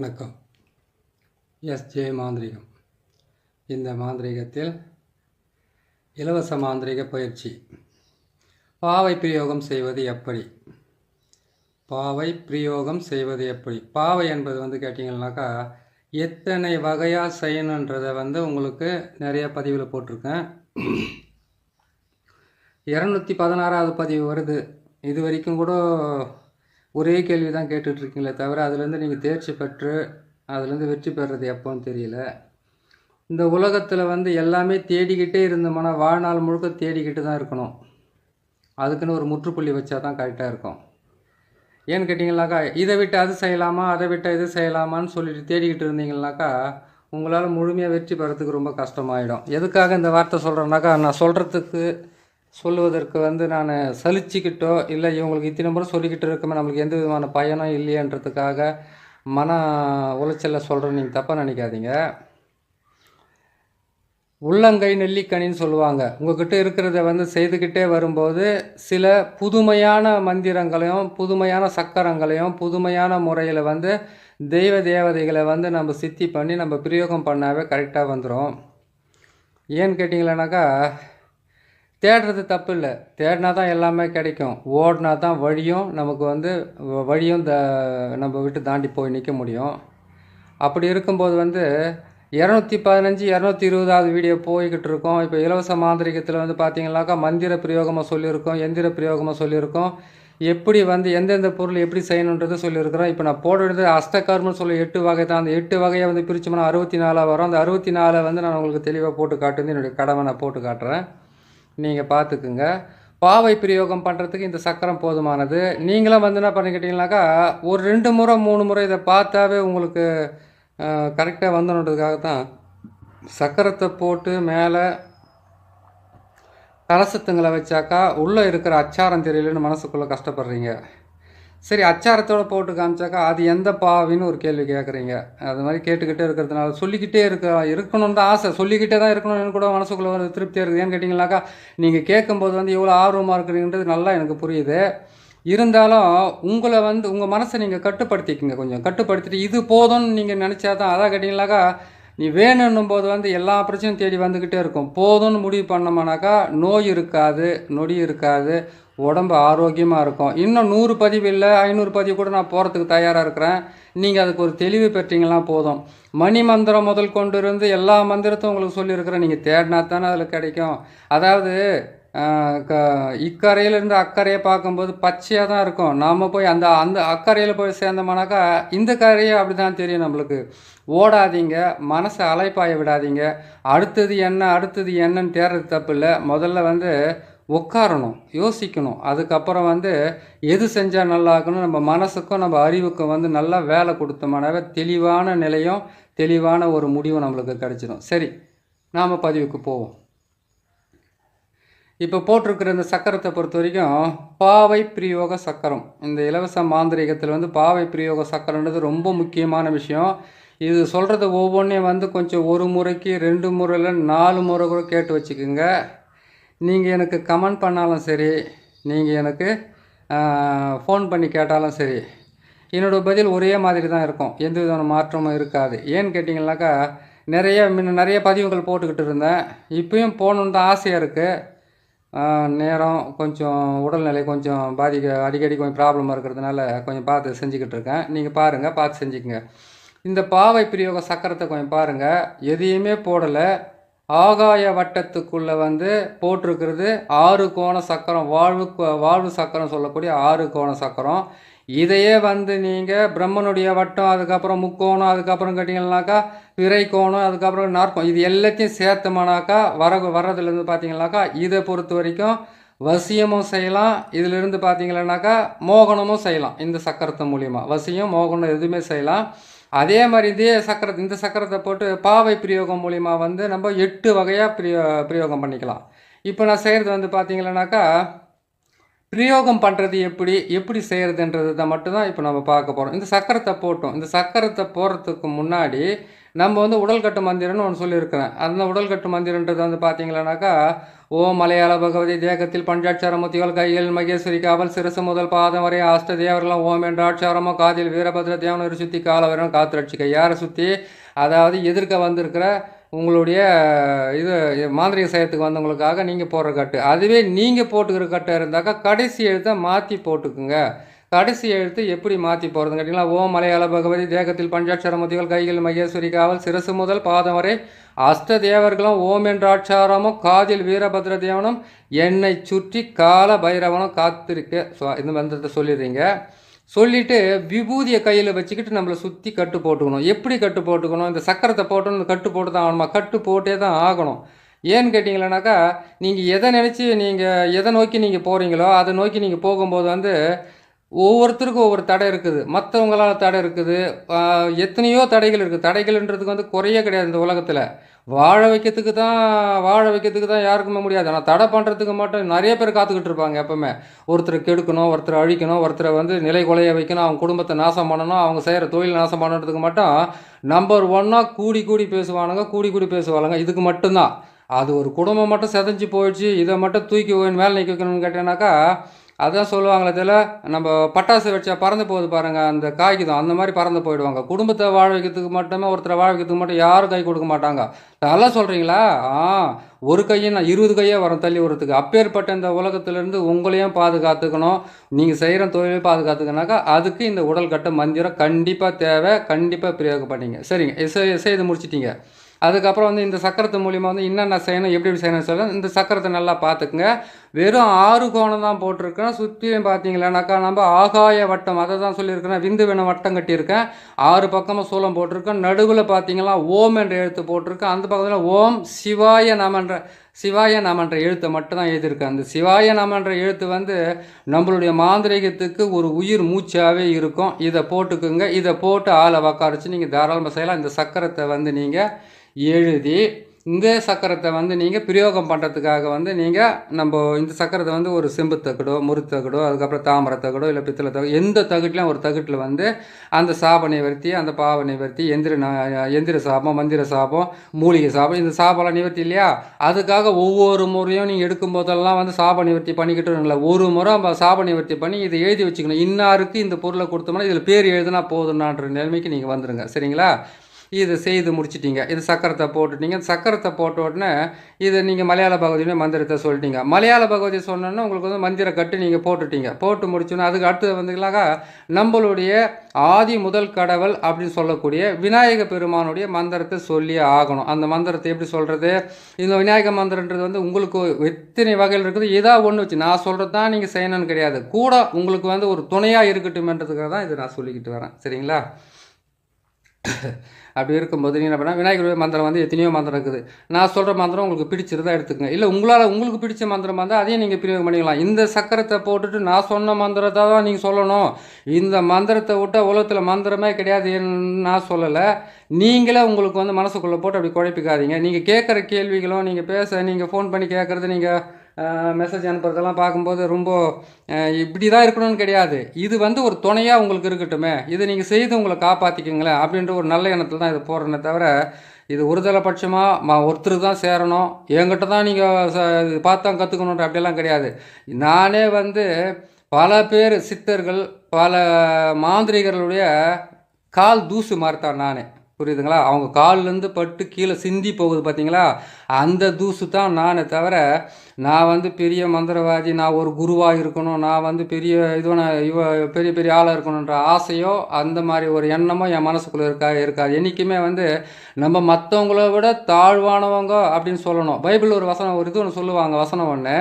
வணக்கம். எஸ்ஜே மாந்திரிகம். இந்த மாந்திரிகத்தில் இலவச மாந்திரிக பயிற்சி. பாவை பிரயோகம் செய்வது எப்படி? பாவை பிரயோகம் செய்வது எப்படி? பாவை என்பது கேட்டிங்கன்னாக்கா எத்தனை வகையாக செய்யணுன்றதை உங்களுக்கு நிறைய பதிவில் போட்டிருக்கேன். 216வது பதிவு வருது. இது வரைக்கும் கூட ஒரே கேள்வி தான் கேட்டுட்ருக்கீங்களே தவிர அதுலேருந்து நீங்கள் தேர்ச்சி பெற்று அதுலேருந்து வெற்றி பெறுறது எப்போன்னு தெரியல. இந்த உலகத்தில் எல்லாமே தேடிக்கிட்டே இருந்தோம்னா வாழ்நாள் முழுக்க தேடிக்கிட்டு தான் இருக்கணும். அதுக்குன்னு ஒரு முற்றுப்புள்ளி வச்சா தான் கரெக்டாக இருக்கும். ஏன்னு கேட்டிங்கனாக்கா இதை விட்டு அது செய்யலாமா, அதை விட்டு இது செய்யலாமான்னு சொல்லிட்டு தேடிக்கிட்டு இருந்தீங்கன்னாக்கா உங்களால் முழுமையாக வெற்றி பெறத்துக்கு ரொம்ப கஷ்டமாயிடும். எதுக்காக இந்த வார்த்தை சொல்கிறேன்னாக்கா, நான் சொல்லுவதற்கு நான் சலிச்சுக்கிட்டோ இல்லை இவங்களுக்கு இத்தனை முறை சொல்லிக்கிட்டு இருக்கமே நம்மளுக்கு எந்த விதமான பயனும் இல்லையன்றதுக்காக மன உளைச்சலில் சொல்கிறேன், நீங்கள் தப்பாக நினைக்காதீங்க. உள்ளங்கை நெல்லிக்கனின்னு சொல்லுவாங்க. உங்கள்கிட்ட இருக்கிறத செய்துக்கிட்டே வரும்போது சில புதுமையான மந்திரங்களையும் புதுமையான சக்கரங்களையும் புதுமையான முறையில் தெய்வ தேவதைகளை நம்ம சித்தி பண்ணி நம்ம பிரயோகம் பண்ணாவே கரெக்டாக வந்துடும். ஏன்னு கேட்டிங்களேனாக்கா தேடுறது தப்பு இல்லை, தேடினா தான் எல்லாமே கிடைக்கும். ஓடினா தான் வழியும் நமக்கு வழியும் நம்ம விட்டு தாண்டி போய் நிற்க முடியும். அப்படி இருக்கும்போது 215 220வது வீடியோ போய்கிட்டு இருக்கோம். இப்போ இலவச மாந்திரிகத்தில் பார்த்தீங்கன்னாக்கா மந்திர பிரயோகமாக சொல்லியிருக்கோம், எந்திர பிரயோகமாக சொல்லியிருக்கோம். எப்படி எந்தெந்த பொருள் எப்படி செய்யணுன்றது சொல்லியிருக்கிறோம். இப்போ நான் போடுறது அஷ்டகர்மன்னு சொல்லி 8 வகை தான். அந்த 8 வகையை பிரிச்சோம்னா 64 வரும். அந்த 64 நான் உங்களுக்கு தெளிவாக போட்டு காட்டுறது என்னுடைய கடமை. நான் போட்டு காட்டுறேன், நீங்கள் பார்த்துக்குங்க. பாவை பிரயோகம் பண்ணுறதுக்கு இந்த சக்கரம் போதுமானது. நீங்களும் என்ன பண்ணிக்கிட்டீங்கன்னாக்கா ஒரு 2 முறை 3 முறை இதை பார்த்தாவே உங்களுக்கு கரெக்டாக வந்துடுறதுக்காக தான் சக்கரத்தை போட்டு மேலே கலசத்துங்களை வச்சாக்கா உள்ளே இருக்கிற அச்சாரம் தெரியலன்னு மனசுக்குள்ளே கஷ்டப்படுறீங்க. சரி, அச்சாரத்தோடு போட்டு காமிச்சாக்கா அது எந்த பாவின்னு ஒரு கேள்வி கேட்குறீங்க. அது மாதிரி கேட்டுக்கிட்டே இருக்கிறதுனால சொல்லிக்கிட்டே இருக்கணும்னு தான் ஆசை, சொல்லிக்கிட்டே தான் இருக்கணும்னு கூட மனசுக்குள்ளே ஒரு திருப்தியாக இருக்குது. ஏன்னு கேட்டிங்கனாக்கா நீங்கள் கேட்கும்போது எவ்வளோ ஆர்வமாக இருக்கிறீங்கன்றது நல்லா எனக்கு புரியுது. இருந்தாலும் உங்களை உங்கள் மனசை நீங்கள் கட்டுப்படுத்திக்கங்க. கொஞ்சம் கட்டுப்படுத்திட்டு இது போதும்னு நீங்கள் நினச்சா தான். அதான் கேட்டிங்கனாக்கா நீ வேணுன்னும் போது எல்லா பிரச்சனையும் தேடி வந்துக்கிட்டே இருக்கும். போதும்னு முடிவு பண்ணோம்னாக்கா நோய் இருக்காது, நொடி இருக்காது, உடம்பு ஆரோக்கியமாக இருக்கும். இன்னும் 100 பதிவு இல்லை 500 பதிவு கூட நான் போகிறதுக்கு தயாராக இருக்கிறேன். நீங்கள் அதுக்கு ஒரு தெளிவு பெற்றீங்களா போதும். மணி மந்திரம் முதல் கொண்டு இருந்து எல்லா மந்திரத்தையும் உங்களுக்கு சொல்லியிருக்கிறேன். நீங்கள் தேடினா தானே அதில் கிடைக்கும். அதாவது இக்கரையிலேருந்து அக்கறையை பார்க்கும்போது பச்சையாக தான் இருக்கும். நாம் போய் அந்த அந்த அக்கறையில் போய் சேர்ந்தோம்னாக்கா இந்த கரையை அப்படி தான் தெரியும் நம்மளுக்கு. ஓடாதீங்க, மனசை அலைப்பாய விடாதீங்க. அடுத்தது என்னன்னு தேடுறது தப்பு இல்லை. முதல்ல உட்காரணும், யோசிக்கணும். அதுக்கப்புறம் எது செஞ்சால் நல்லா இருக்கணும், நம்ம மனசுக்கும் நம்ம அறிவுக்கும் நல்லா வேலை கொடுத்தோம்னாவே தெளிவான நிலையும் தெளிவான ஒரு முடிவும் நம்மளுக்கு கிடைச்சிடும். சரி, நாம் பதிவுக்கு போவோம். இப்போ போட்டிருக்கிற இந்த சக்கரத்தை பொறுத்த வரைக்கும் பாவை பிரயோக சக்கரம். இந்த இலவச மாந்திரிகத்தில் பாவை பிரயோக சக்கரன்றது ரொம்ப முக்கியமான விஷயம். இது சொல்கிறத ஒவ்வொன்றையும் கொஞ்சம் ஒரு முறைக்கு 2 முறையில் 4 முறை கூட கேட்டு வச்சுக்கோங்க. நீங்கள் எனக்கு கமெண்ட் பண்ணாலும் சரி, நீங்கள் எனக்கு ஃபோன் பண்ணி கேட்டாலும் சரி, என்னோடய பதில் ஒரே மாதிரி தான் இருக்கும். எந்த விதமான மாற்றமும் இருக்காது. ஏன்னு கேட்டிங்கனாக்கா நிறைய பதிவுகள் போட்டுக்கிட்டு இருந்தேன். இப்போயும் போகணுன்னு தான் ஆசையாக இருக்குது. நேரம் கொஞ்சம் உடல்நிலை கொஞ்சம் அடிக்கடி கொஞ்சம் ப்ராப்ளமாக இருக்கிறதுனால கொஞ்சம் பார்த்து செஞ்சுக்கிட்டு இருக்கேன். நீங்கள் பாருங்கள், பார்த்து செஞ்சுக்கங்க. இந்த பாவை பிரயோக சக்கரத்தை கொஞ்சம் பாருங்கள். எதையுமே போடலை. ஆகாய வட்டத்துக்குள்ளே போட்டிருக்கிறது 6 கோண சக்கரம். வாழ்வு சக்கரம் சொல்லக்கூடிய 6 கோண சக்கரம். இதையே நீங்கள் பிரம்மனுடைய வட்டம், அதுக்கப்புறம் முக்கோணம், அதுக்கப்புறம் கேட்டிங்கன்னாக்கா பிறை கோணம், அதுக்கப்புறம் நாற்கோணம், இது எல்லாத்தையும் சேர்த்தோம்னாக்கா வர்றதுலேருந்து பார்த்தீங்கன்னாக்கா இதை பொறுத்த வரைக்கும் வசியமும் செய்யலாம். இதிலிருந்து பார்த்தீங்கன்னாக்கா மோகனமும் செய்யலாம். இந்த சக்கரத்து மூலிமா வசியம் மோகனம் எதுவுமே செய்யலாம். அதே மாதிரி இந்த சக்கரத்தை போட்டு பாவை பிரயோகம் மூலிமா நம்ம 8 வகையாக பிரயோகம் பண்ணிக்கலாம். இப்போ நான் செய்கிறது பார்த்தீங்கன்னாக்கா பிரயோகம் பண்ணுறது எப்படி செய்கிறதுன்றது தான் மட்டும்தான் இப்போ நம்ம பார்க்க போகிறோம். இந்த சக்கரத்தை போட்டோம். இந்த சக்கரத்தை போடுறதுக்கு முன்னாடி நம்ம வந்து உடல்கட்டு மந்திரம்னு ஒன்று சொல்லியிருக்கிறேன். அந்த உடல்கட்டு மந்திரன்றது வந்து பார்த்தீங்களானாக்கா, ஓம் மலையாள பகவதி தேகத்தில் பஞ்சாட்சர முத்திகள் கையில் மகேஸ்வரி காவல் சிரசு முதல் பாதம் வரை அஷ்ட தேவர்களும் ஓம் என்ற ஆட்சாரமோ காதில் வீரபத்ர தேவன் ஒரு சுற்றி கால வரும் காத்து ரட்சிக்க. யாரை சுற்றி? அதாவது எதிர்க்க வந்திருக்கிற உங்களுடைய இது மாந்திரிக செயத்துக்கு வந்தவங்களுக்காக நீங்கள் போடுற கட்டு. அதுவே நீங்கள் போட்டுக்கிற கட்டை இருந்தாக்கா கடைசி எழுத்தை மாற்றி போட்டுக்குங்க. கடைசி எழுத்து எப்படி மாற்றி போகிறதுன்னு கேட்டிங்கன்னா, ஓம் மலையாள பகவதி தேகத்தில் பஞ்சாட்சர முத்திகள் கையில் மகேஸ்வரி காவல் சிரசு முதல் பாதம் வரை அஷ்ட தேவர்களும் ஓம் என்ற ஆட்சாரமும் காதில் வீரபத்ர தேவனும் என்னை சுற்றி கால பைரவனும் காத்திருக்க. ஸோ இந்த மந்திரத்தை சொல்லிடுறீங்க. சொல்லிவிட்டு விபூதியை கையில் வச்சுக்கிட்டு நம்மளை சுற்றி கட்டு போட்டுக்கணும். எப்படி கட்டு போட்டுக்கணும்? இந்த சக்கரத்தை போட்டோன்னு கட்டு போட்டு தான் ஆகணுமா? கட்டு போட்டே தான் ஆகணும். ஏன்னு கேட்டிங்களேனாக்கா, நீங்கள் எதை நினச்சி நீங்கள் எதை நோக்கி நீங்கள் போகிறீங்களோ அதை நோக்கி நீங்கள் போகும்போது வந்து ஒவ்வொருத்தருக்கும் ஒவ்வொரு தடை இருக்குது. மற்றவங்களால் தடை இருக்குது. எத்தனையோ தடைகள் இருக்குது. தடைகள்ன்றதுக்கு வந்து குறையே கிடையாது இந்த உலகத்தில். வாழ வைக்கிறதுக்கு தான் யாருக்குமே முடியாது. ஆனால் தடை பண்ணுறதுக்கு மட்டும் நிறைய பேர் காத்துக்கிட்டு இருப்பாங்க. எப்போவுமே ஒருத்தரை கெடுக்கணும், ஒருத்தரை அழிக்கணும், ஒருத்தரை வந்து நிலை கொலைய வைக்கணும், அவங்க குடும்பத்தை நாசம் பண்ணணும், அவங்க செய்கிற தொழில் நாசம் பண்ணுறதுக்கு மட்டும் நம்பர் ஒன்னாக கூடி பேசுவாங்க. இதுக்கு மட்டும்தான். அது ஒரு குடும்பம் மட்டும் செதஞ்சு போயிடுச்சு, இதை மட்டும் தூக்கி மேலே நிற்க வைக்கணும்னு கேட்டேன்னாக்கா, அதான் சொல்லுவாங்களே இதில், நம்ம பட்டாசு வச்சா பறந்து போகுது பாருங்கள், அந்த காய்க்குதான் அந்த மாதிரி பறந்து போயிடுவாங்க. குடும்பத்தை வாழ வைக்கிறதுக்கு மட்டுமே, ஒருத்தரை வாழ வைக்கிறதுக்கு மட்டும் யாரும் கை கொடுக்க மாட்டாங்க. நல்லா சொல்கிறீங்களா? ஒரு கையும் 20 கையே வரும் தள்ளி விடுறதுக்கு. அப்பேற்பட்ட இந்த உலகத்திலேருந்து உங்களையும் பாதுகாத்துக்கணும், நீங்கள் செய்கிற தொழிலையும் பாதுகாத்துக்கனாக்கா அதுக்கு இந்த உடல் கட்ட மந்திரம் கண்டிப்பாக தேவை. கண்டிப்பாக பிரயோகப்பட்டீங்க. சரிங்க, செய்து முடிச்சிட்டிங்க. அதுக்கப்புறம் வந்து இந்த சக்கரத்து மூலிமா வந்து என்னென்ன செய்யணும், எப்படி செய்யணும்னு சொல்ல இந்த சக்கரத்தை நல்லா பார்த்துக்குங்க. வெறும் 6 கோணம் தான் போட்டிருக்கேன். சுற்றியும் பார்த்தீங்களானாக்கா நம்ம ஆகாய வட்டம், அதை தான் சொல்லியிருக்கிறேன். விந்து வேணும் வட்டம் கட்டியிருக்கேன். 6 பக்கமும் சூலம் போட்டிருக்கேன். நடுவில் பார்த்தீங்கன்னா ஓம் என்ற எழுத்து போட்டிருக்கேன். அந்த பக்கத்தில் ஓம் சிவாய நமன்ற எழுத்தை மட்டும் தான் எழுதியிருக்கேன். அந்த சிவாய நமன்ற எழுத்து வந்து நம்மளுடைய மாந்திரிகத்துக்கு ஒரு உயிர் மூச்சாகவே இருக்கும். இதை போட்டுக்குங்க. இதை போட்டு ஆளை உக்காரிச்சு நீங்கள் தாராளமாக செய்யலாம். இந்த சக்கரத்தை வந்து நீங்கள் எழுதி இந்த சக்கரத்தை வந்து நீங்கள் பிரயோகம் பண்ணுறதுக்காக வந்து நீங்கள் நம்ம இந்த சக்கரத்தை வந்து ஒரு செம்பு தகடோ, முறுத்தகடோ, அதுக்கப்புறம் தாமரை தகடோ, இல்லை பித்தளை தகடு, எந்த தகட்டிலையும் ஒரு தகட்டில் வந்து அந்த சாப நிவர்த்தி, அந்த பாவ நிவர்த்தி, எந்திர சாபம், மந்திர சாபம், மூலிகை சாபம், இந்த சாபம்லாம் நிவர்த்தி இல்லையா? அதுக்காக ஒவ்வொரு முறையும் நீங்கள் எடுக்கும் போதெல்லாம் வந்து சாப நிவர்த்தி பண்ணிக்கிட்டு ஒரு முறை சாப நிவர்த்தி பண்ணி இதை எழுதி வச்சுக்கணும். இன்னாருக்கு இந்த பொருளை கொடுத்தோம்னா இதில் பேர் எழுதுனா போதுன்னான்ற நிலைமைக்கு நீங்கள் வந்துடுங்க. சரிங்களா? இதை செய்து முடிச்சிட்டிங்க. இது சக்கரத்தை போட்டுட்டீங்க. சக்கரத்தை போட்ட உடனே இதை நீங்கள் மலையாள பகவதியுமே மந்திரத்தை சொல்லிட்டீங்க. மலையாள பகவதி சொன்னோன்னா உங்களுக்கு வந்து மந்திர கட்டு நீங்கள் போட்டுட்டீங்க. போட்டு முடிச்சோன்னா அதுக்கு அடுத்தது வந்துங்களாக்கா நம்மளுடைய ஆதி முதல் கடவுள் அப்படின்னு சொல்லக்கூடிய விநாயக பெருமானுடைய மந்திரத்தை சொல்லி ஆகணும். அந்த மந்திரத்தை எப்படி சொல்கிறது? இந்த விநாயக மந்திரன்றது வந்து உங்களுக்கு எத்தனை வகையில் இருக்குது. ஏதாவது ஒன்று வச்சு நான் சொல்கிறது தான் நீங்கள் செய்யணும்னு கிடையாது. கூட உங்களுக்கு வந்து ஒரு துணையாக இருக்கட்டும்ன்றதுக்காக தான் இதை நான் சொல்லிக்கிட்டு வரேன். சரிங்களா? அப்படி இருக்கும்போது நீங்கள் என்ன பண்ணால் விநாயகர் மந்திரம் வந்து எத்தனையோ மந்திரம் இருக்குது. நான் சொல்கிற மந்திரம் உங்களுக்கு பிடிச்சிருந்தா எடுத்துக்கங்க. இல்லை உங்களுக்கு பிடிச்ச மந்திரம் வந்தால் அதையும் நீங்கள் பிரயோகம் பண்ணிக்கலாம். இந்த சக்கரத்தை போட்டுட்டு நான் சொன்ன மந்திரத்தை தான் நீங்கள் சொல்லணும். இந்த மந்திரத்தை விட்டால் உலகத்தில் மந்திரமே கிடையாது நான் சொல்லலை. நீங்களே உங்களுக்கு வந்து மனசுக்குள்ளே போட்டு அப்படி குழப்பிக்காதீங்க. நீங்கள் கேட்குற கேள்விகளும் நீங்கள் ஃபோன் பண்ணி கேட்குறது, நீங்கள் மெசேஜ் அனுப்புறதெல்லாம் பார்க்கும்போது ரொம்ப இப்படி தான் இருக்கணும்னு கிடையாது. இது வந்து ஒரு துணையாக உங்களுக்கு இருக்கட்டுமே, இதை நீங்கள் செய்து உங்களை காப்பாற்றிக்குங்களேன் அப்படின்ற ஒரு நல்ல எண்ணத்தில் தான் இதை போடுறேனே தவிர, இது ஒருதலை பட்சமாக ஒருத்தருக்கு தான் சேரணும், என்கிட்ட தான் நீங்கள் பார்த்தா கற்றுக்கணுன்ற அப்படியெல்லாம் கிடையாது. நானே வந்து பல பேர் சித்தர்கள், பல மாந்திரிகர்களுடைய கால் தூசு மாறுத்தான் நானே. புரியுதுங்களா? அவங்க கால்லேருந்து பட்டு கீழே சிந்தி போகுது பார்த்தீங்களா? அந்த தூசு தான் நானே தவிர, நான் வந்து பெரிய மந்திரவாதி, நான் ஒரு குருவாக இருக்கணும், நான் வந்து பெரிய பெரிய ஆளாக இருக்கணுன்ற ஆசையோ அந்த மாதிரி ஒரு எண்ணமோ என் மனசுக்குள்ளே இருக்காது. என்றைக்குமே வந்து நம்ம மற்றவங்கள விட தாழ்வானவங்க அப்படின்னு சொல்லணும். பைபிள் ஒரு வசனம், ஒரு இது ஒன்று சொல்லுவாங்க, வசனம் ஒன்று.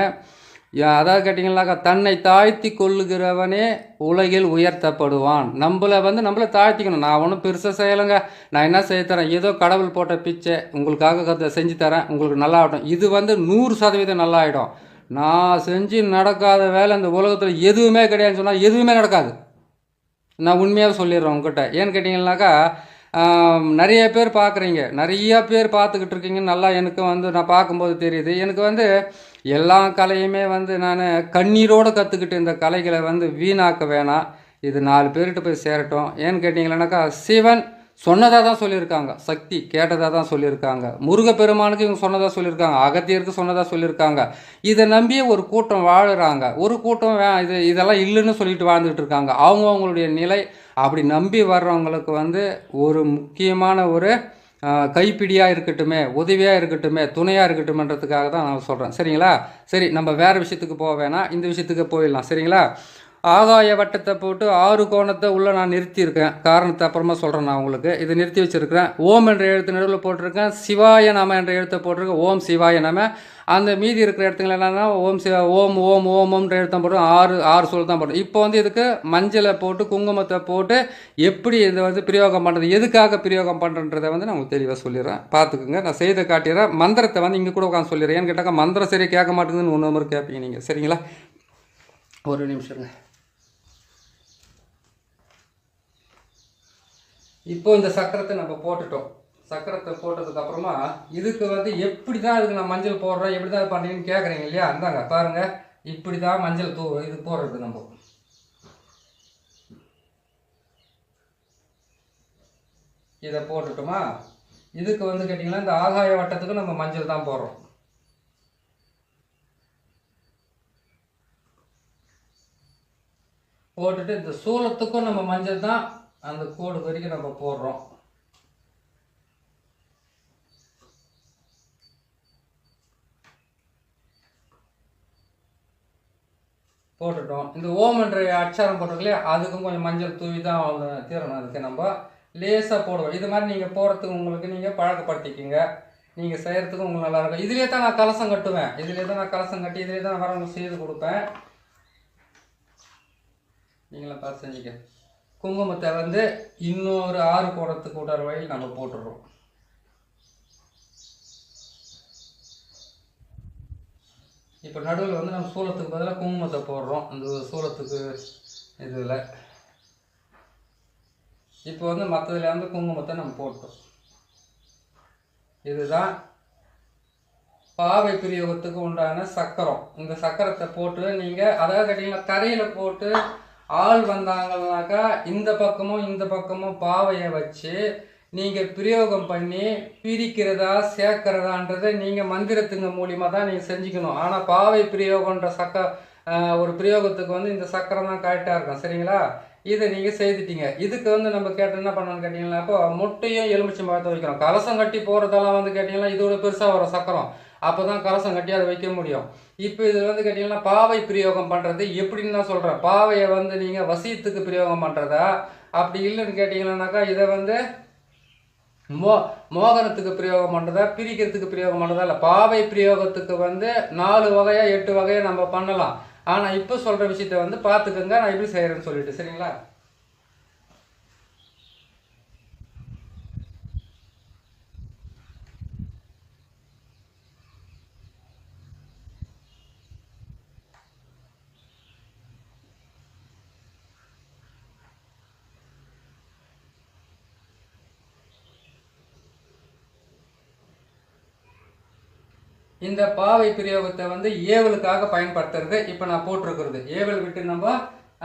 அதாவது கேட்டிங்கன்னாக்கா, தன்னை தாழ்த்தி கொள்ளுகிறவனே உலகில் உயர்த்தப்படுவான். நம்மளை தாழ்த்திக்கணும். நான் ஒன்றும் பெருசாக செய்யலைங்க, நான் என்ன செய்ய தரேன், ஏதோ கடவுள் போட்ட பிச்சை உங்களுக்காக செஞ்சு தரேன், உங்களுக்கு நல்லா ஆகட்டும். இது வந்து 100% நல்லா ஆகிடும். நான் செஞ்சு நடக்காத வேலை இந்த உலகத்தில் எதுவுமே கிடையாதுன்னு சொன்னால் எதுவுமே நடக்காது. நான் உண்மையாக சொல்லிடுறேன் உங்ககிட்ட. ஏன்னு கேட்டிங்கன்னாக்கா, நிறைய பேர் பார்க்குறீங்க, நிறையா பேர் பார்த்துக்கிட்டு இருக்கீங்க. நல்லா எனக்கு வந்து நான் பார்க்கும்போது தெரியுது. எனக்கு வந்து எல்லா கலையுமே வந்து நான் கண்ணீரோடு கற்றுக்கிட்டு இந்த கலைகளை வந்து வீணாக்க வேணாம். இது 4 பேர்கிட்ட போய் சேரட்டும். ஏன்னு கேட்டிங்கன்னாக்கா, சிவன் சொன்னதாக தான் சொல்லியிருக்காங்க. சக்தி கேட்டதாக தான் சொல்லியிருக்காங்க. முருகப்பெருமானுக்கு இவங்க சொன்னதாக சொல்லியிருக்காங்க. அகத்தியருக்கு சொன்னதாக சொல்லியிருக்காங்க. இதை நம்பியே ஒரு கூட்டம் வாழுறாங்க. ஒரு கூட்டம் இதெல்லாம் இல்லைன்னு சொல்லிட்டு வாழ்ந்துக்கிட்டு இருக்காங்க. அவங்களுடைய நிலை அப்படி நம்பி வர்றவங்களுக்கு வந்து ஒரு முக்கியமான ஒரு கைப்பிடியாக இருக்கட்டுமே, உதவியாக இருக்கட்டுமே, துணையாக இருக்கட்டுமென்றதுக்காக தான் நான் சொல்கிறேன். சரிங்களா? சரி, நம்ம வேறு விஷயத்துக்கு போக வேணாம், இந்த விஷயத்துக்கு போயிடலாம். சரிங்களா? ஆகாய வட்டத்தை போட்டு 6 கோணத்தை உள்ளே நான் நிறுத்தியிருக்கேன். காரணத்தை அப்புறமா சொல்கிறேன். நான் உங்களுக்கு இதை நிறுத்தி வச்சுருக்கிறேன். ஓம் என்ற எழுத்து நடுவில் போட்டிருக்கேன். சிவாய நம என்ற எழுத்தை போட்டிருக்கேன். ஓம் சிவாய நம. அந்த மீதி இருக்கிற இடத்துல என்னன்னா ஓம் ஓம் ஓம் ஓம்ன்ற எழுத்தை போட்டு 6 சொல் தான் போட்டோம். இப்போ வந்து இதுக்கு மஞ்சளை போட்டு குங்குமத்தை போட்டு எப்படி இதை வந்து பிரயோகம் பண்ணுறது, எதுக்காக பிரயோகம் பண்ணுறன்றதை வந்து நான் உங்களுக்கு தெளிவாக சொல்லிடுறேன். பார்த்துக்குங்க. நான் செய்த காட்டிடுறேன். மந்திரத்தை வந்து இங்கே கூட உட்காந்து சொல்லிடுறேன். ஏன்னு கேட்டாக்கா மந்திரம் சரியாக கேட்க மாட்டேங்குதுன்னு ஒன்று மாதிரி கேட்பீங்க நீங்கள். சரிங்களா? ஒரு நிமிஷங்க. இப்போ இந்த சக்கரத்தை நம்ம போட்டுட்டோம். சக்கரத்தை போட்டதுக்கப்புறமா இதுக்கு வந்து எப்படி தான் இதுக்கு நான் மஞ்சள் போடுறேன், எப்படி தான் பண்ணுறீங்கன்னு கேட்குறீங்க இல்லையா? அந்தாங்க பாருங்கள், இப்படி தான் மஞ்சள் இது போடுறது. நம்ம இதை போட்டுட்டோமா? இதுக்கு வந்து கேட்டிங்கன்னா இந்த ஆகாய வட்டத்துக்கு நம்ம மஞ்சள் தான் போடுறோம். போட்டுட்டு இந்த சூலத்துக்கும் நம்ம மஞ்சள் தான் அந்த கோடு வரைக்கும் நம்ம போடுறோம். போட்டுட்டோம். இந்த ஓம் என்ற அச்சாரம் போட்டிருக்கலையே, அதுக்கும் கொஞ்சம் மஞ்சள் தூவி தான் தீரணும். அதுக்கு நம்ம லேசாக போடுவோம். இது மாதிரி நீங்கள் போகிறதுக்கு உங்களுக்கு நீங்கள் பழக்கப்படுத்திக்கிங்க. நீங்கள் செய்கிறதுக்கும் உங்களுக்கு நல்லாயிருக்கும். இதிலே தான் நான் கலசம் கட்டுவேன். இதிலே தான் நான் கலசம் கட்டி இதிலே தான் வரவங்க செய்து கொடுப்பேன். நீங்களும் பார்த்து செஞ்சுக்க. குங்குமத்தை வந்து இன்னொரு 6 கோணத்துக்கு விடுற வழியில் நம்ம போட்டுடுறோம். இப்போ நடுவில் வந்து நம்ம சூலத்துக்கு பதிலாக குங்குமத்தை போடுறோம். அந்த சூலத்துக்கு இதில் இப்போ வந்து மற்றதுல வந்து குங்குமத்தை நம்ம போட்டோம். இதுதான் பாவை பிரயோகத்துக்கு உண்டான சக்கரம். இந்த சக்கரத்தை போட்டு நீங்கள் அதாவது கேட்டிங்கன்னா கரையில் போட்டு ஆள் வந்தாங்கன்னாக்கா இந்த பக்கமும் பாவையை வச்சு நீங்கள் பிரயோகம் பண்ணி பிரிக்கிறதா சேர்க்கிறதான்றதை நீங்கள் மந்திரத்துங்க மூலியமாக தான் நீங்கள் செஞ்சுக்கணும். ஆனால் பாவை பிரயோகன்ற ஒரு பிரயோகத்துக்கு வந்து இந்த சக்கரம் தான் கரெக்டாக இருக்கும். சரிங்களா? இதை நீங்கள் செய்துட்டீங்க. இதுக்கு வந்து நம்ம என்ன பண்ணணும்னு கேட்டிங்கன்னா, அப்போ முட்டையும் எலுமிச்சம் பழத்தை வைக்கிறோம். கலசம் கட்டி போகிறதெல்லாம் வந்து கேட்டிங்கன்னா இதோட பெருசாக வரும் சக்கரம். அப்போ தான் கலசம் கட்டி அதை வைக்க முடியும். இப்போ இதில் வந்து கேட்டிங்கன்னா பாவை பிரயோகம் பண்ணுறது எப்படின்னு தான் சொல்கிறேன். பாவையை வந்து நீங்கள் வசியத்துக்கு பிரயோகம் பண்ணுறதா, அப்படி இல்லைன்னு கேட்டிங்கன்னாக்கா இதை வந்து மோகனத்துக்கு பிரயோகம் பண்ணுறதா, பிரிக்கிறதுக்கு பிரயோகம் பண்ணுறதா இல்லை. பாவை பிரயோகத்துக்கு வந்து 4 வகையா 8 வகையா நம்ம பண்ணலாம். ஆனால் இப்போ சொல்கிற விஷயத்த வந்து பார்த்துக்கோங்க, நான் எப்படி செய்கிறேன்னு சொல்லிட்டு. சரிங்களா? இந்த பாவை பிரயோகத்தை வந்து ஏவலுக்காக பயன்படுத்துறது இப்போ நான் போட்டிருக்கிறது. ஏவல் விட்டு நம்ம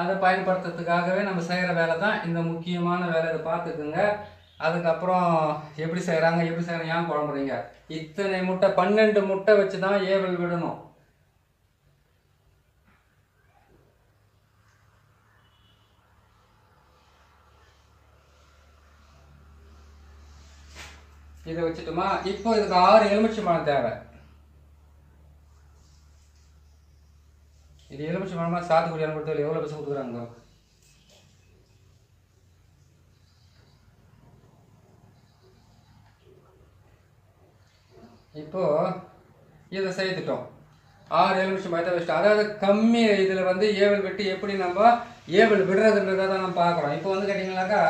அதை பயன்படுத்துறதுக்காகவே நம்ம செய்கிற வேலை தான் இந்த முக்கியமான வேலை. இதை பார்த்துக்குங்க. அதுக்கப்புறம் எப்படி செய்கிறாங்க ஏன் குழம்புறீங்க? இத்தனை முட்டை 12 முட்டை வச்சு தான் ஏவல் விடணும். இதை வச்சுட்டுமா? இப்போ இதுக்கு 6 எலுமிச்சம்பழம் தேவை. இது எலுமிச்சம்பழமா சாத்துக்குடி கொடுத்தாலும் எவ்வளோ பைசா கொடுக்குறாங்க? இப்போ இதை செய்துட்டோம். 6 எலுமிச்சம்பழத்தை வச்சுட்டோம். அதாவது கம்மி இதில் வந்து ஏவல் வெட்டி எப்படி நம்ம ஏவல் விடுறதுன்றதை தான் நம்ம பார்க்குறோம். இப்போ வந்து கேட்டிங்கனாக்கா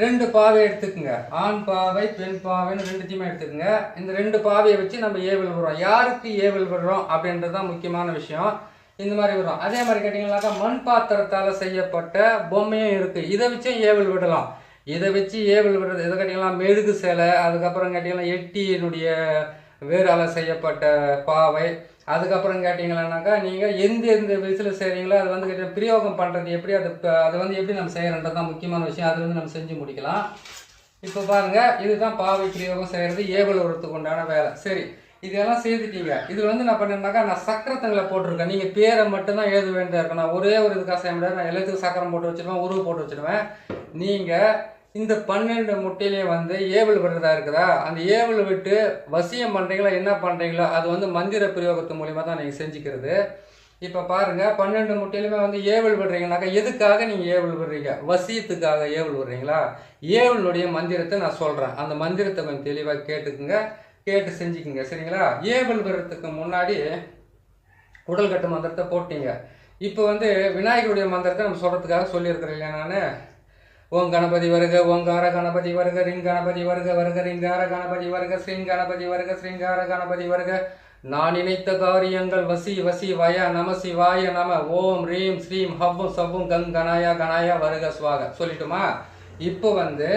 2 பாவை எடுத்துக்குங்க. ஆண் பாவை பெண் பாவைன்னு 2த்தையுமே எடுத்துக்கோங்க. இந்த 2 பாவையை வச்சு நம்ம ஏவல் விடுறோம். யாருக்கு ஏவல் விடுறோம் அப்படின்றது தான் முக்கியமான விஷயம். இந்த மாதிரி விடுறோம். அதே மாதிரி கேட்டிங்கனாக்கா மண் பாத்திரத்தால் செய்யப்பட்ட பொம்மையும் இருக்குது. இதை வச்சும் ஏவல் விடலாம். இதை வச்சு ஏவல் விடுறது எதை கேட்டிங்கன்னா மெழுகு சிலை, அதுக்கப்புறம் கேட்டிங்கன்னா எட்டியினுடைய வேறால் செய்யப்பட்ட பாவை, அதுக்கப்புறம் கேட்டிங்களானாக்கா நீங்கள் எந்த வயசில் செய்கிறீங்களோ அது வந்து கேட்டிங்கன்னா பிரயோகம் பண்ணுறது எப்படி, அதை வந்து எப்படி நம்ம செய்கிறன்றது தான் முக்கியமான விஷயம். அது வந்து நம்ம செஞ்சு முடிக்கலாம். இப்போ பாருங்க, இதுதான் பாவை பிரயோகம் செய்கிறது ஏவல் உரத்துக்கு உண்டான வேலை. சரி, இதெல்லாம் செய்துட்டீங்க. இதில் வந்து நான் பண்ணேன்னாக்கா, நான் சக்கரத்தங்களை போட்டிருக்கேன். நீங்கள் பேரை மட்டும்தான் எழுத வேண்டியதாக இருக்கும். நான் ஒரே ஒரு இதுக்காக செய்ய முடியாது. நான் எல்லாத்துக்கும் சக்கரம் போட்டு வச்சுருவேன், உருவு போட்டு வச்சுருவேன். நீங்கள் இந்த 12 முட்டையிலேயே வந்து ஏவல் விடுறதா இருக்குதா, அந்த ஏவல் விட்டு வசியம் பண்ணுறீங்களா, என்ன பண்ணுறீங்களோ அது வந்து மந்திர பிரயோகத்து மூலிமா தான் நீங்கள் செஞ்சுக்கிறது. இப்போ பாருங்கள், 12 முட்டையிலுமே வந்து ஏவல் விடுறீங்கனாக்கா எதுக்காக நீங்கள் ஏவல் விடுறீங்க? வசியத்துக்காக ஏவல் விடுறீங்களா? ஏவலுடைய மந்திரத்தை நான் சொல்கிறேன். அந்த மந்திரத்தை கொஞ்சம் தெளிவாக கேட்டுக்குங்க, கேட்டு செஞ்சுக்குங்க. சரிங்களா? ஏவல் விடுறதுக்கு முன்னாடி உடல் கட்டு மந்திரத்தை போட்டீங்க. இப்போ வந்து விநாயகருடைய மந்திரத்தை நம்ம சொல்கிறதுக்காக சொல்லியிருக்கிறேன் இல்லையா நான்? ஓம் கணபதி வருக, ஓங்கார கணபதி வருக, ரிங் கணபதி வருக, வருக ரிங்கார கணபதி வருக, ஸ்ரீங் கணபதி வருக, ஸ்ரீங்கார கணபதி வருக. நான் நினைத்த காரியங்கள் வசி வசி வய நம சிவாய நம. ஓம் ரீம் ஸ்ரீம் ஹவ்வும் சவ்வும் கங் கணாயா கணாயா வருக ஸ்வாக சொல்லிட்டுமா? இப்போ வந்து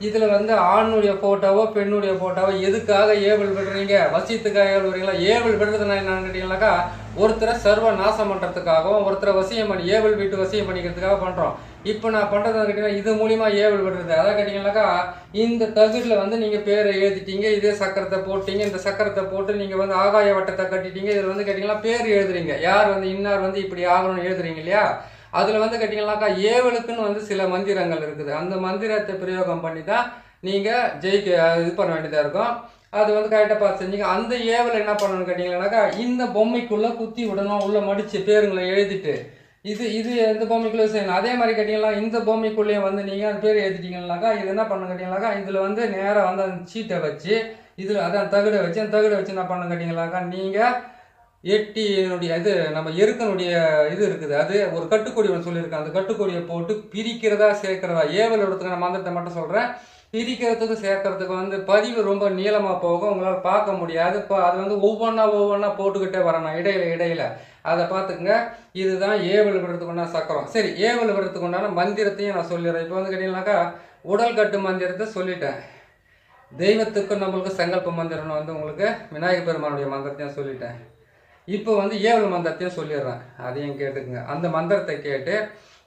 இதில் வந்து ஆணுடைய ஃபோட்டோவோ பெண்ணுடைய ஃபோட்டோவோ எதுக்காக ஏவல் விடுறீங்க? வசியத்துக்காக ஏவல் விடுறீங்களா? ஏவல் விடுறதுனா என்னன்னு கேட்டிங்கனாக்கா, ஒருத்தரை சர்வ நாசம் பண்ணுறதுக்காகவும் ஒருத்தரை வசியம் பண்ணி ஏவல் விட்டு வசியம் பண்ணிக்கிறதுக்காக பண்ணுறோம். இப்போ நான் பண்ணுறது கேட்டிங்கன்னா இது மூலிமா ஏவல் விடுறது. அதான் கேட்டிங்கனாக்கா, இந்த தகுடில் வந்து நீங்கள் பேரை எழுதிட்டீங்க, இதே சக்கரத்தை போட்டிங்க, இந்த சக்கரத்தை போட்டு நீங்கள் வந்து ஆகாய வட்டத்தை கட்டிட்டீங்க. இதில் வந்து கேட்டிங்கன்னா பேர் எழுதுறீங்க. யார் வந்து இன்னார் வந்து இப்படி ஆகணும்னு எழுதுறீங்க இல்லையா? அதில் வந்து கேட்டிங்கனாக்கா ஏவலுக்குன்னு வந்து சில மந்திரங்கள் இருக்குது. அந்த மந்திரத்தை பிரயோகம் பண்ணி தான் நீங்கள் இது பண்ண வேண்டியதாக இருக்கும். அது வந்து கரெக்டாக பார்த்து செஞ்சீங்க. அந்த ஏவல் என்ன பண்ணணும்னு கேட்டிங்கன்னாக்கா, இந்த பொம்மைக்குள்ளே குத்தி விடணும், உள்ளே மடித்து பேருங்களை எழுதிட்டு இது எந்த பொம்மைக்குள்ளே செய்யணும். அதே மாதிரி கேட்டிங்கன்னா இந்த பொம்மைக்குள்ளேயே வந்து நீங்கள் அந்த பேர் எழுதிட்டீங்கன்னாக்கா, இது என்ன பண்ணணும் கேட்டிங்கனாக்கா, இதில் வந்து நேராக வந்து அந்த சீட்டை வச்சு இதில் அதான் தகுடை வச்சு அந்த தகுடை வச்சு என்ன பண்ணணும் கேட்டிங்கனாக்கா, நீங்கள் எட்டினுடைய இது நம்ம எருக்கனுடைய இது இருக்குது, அது ஒரு கட்டுக்கொடி ஒன்று சொல்லியிருக்கேன். அந்த கட்டுக்கொடியை போட்டு பிரிக்கிறதா சேர்க்கிறதா ஏவல் இடத்துக்கு நான் மந்திரத்தை மட்டும் சொல்கிறேன். பிரிக்கிறதுக்கு சேர்க்கறதுக்கு வந்து பதிவு ரொம்ப நீளமாக போகும், உங்களால் பார்க்க முடியாது. இப்போ அது வந்து ஒவ்வொன்றா போட்டுக்கிட்டே வரணும் இடையில அதை பார்த்துக்குங்க. இதுதான் ஏவல் விடுறதுக்கு உண்டான சக்கரம். சரி, ஏவல் விடுறதுக்கு உண்டான மந்திரத்தையும் நான் சொல்லிடுறேன். இப்போ வந்து கேட்டிங்கனாக்கா, உடல் கட்டு மந்திரத்தை சொல்லிட்டேன். தெய்வத்துக்கும் நம்மளுக்கு சங்கல்ப மந்திரம் வந்து உங்களுக்கு விநாயகர் பெருமானுடைய மந்திரத்தையும் சொல்லிட்டேன். இப்போ வந்து ஏவல் மந்திரத்தையும் சொல்லிடுறேன், அதையும் கேட்டுக்குங்க. அந்த மந்திரத்தை கேட்டு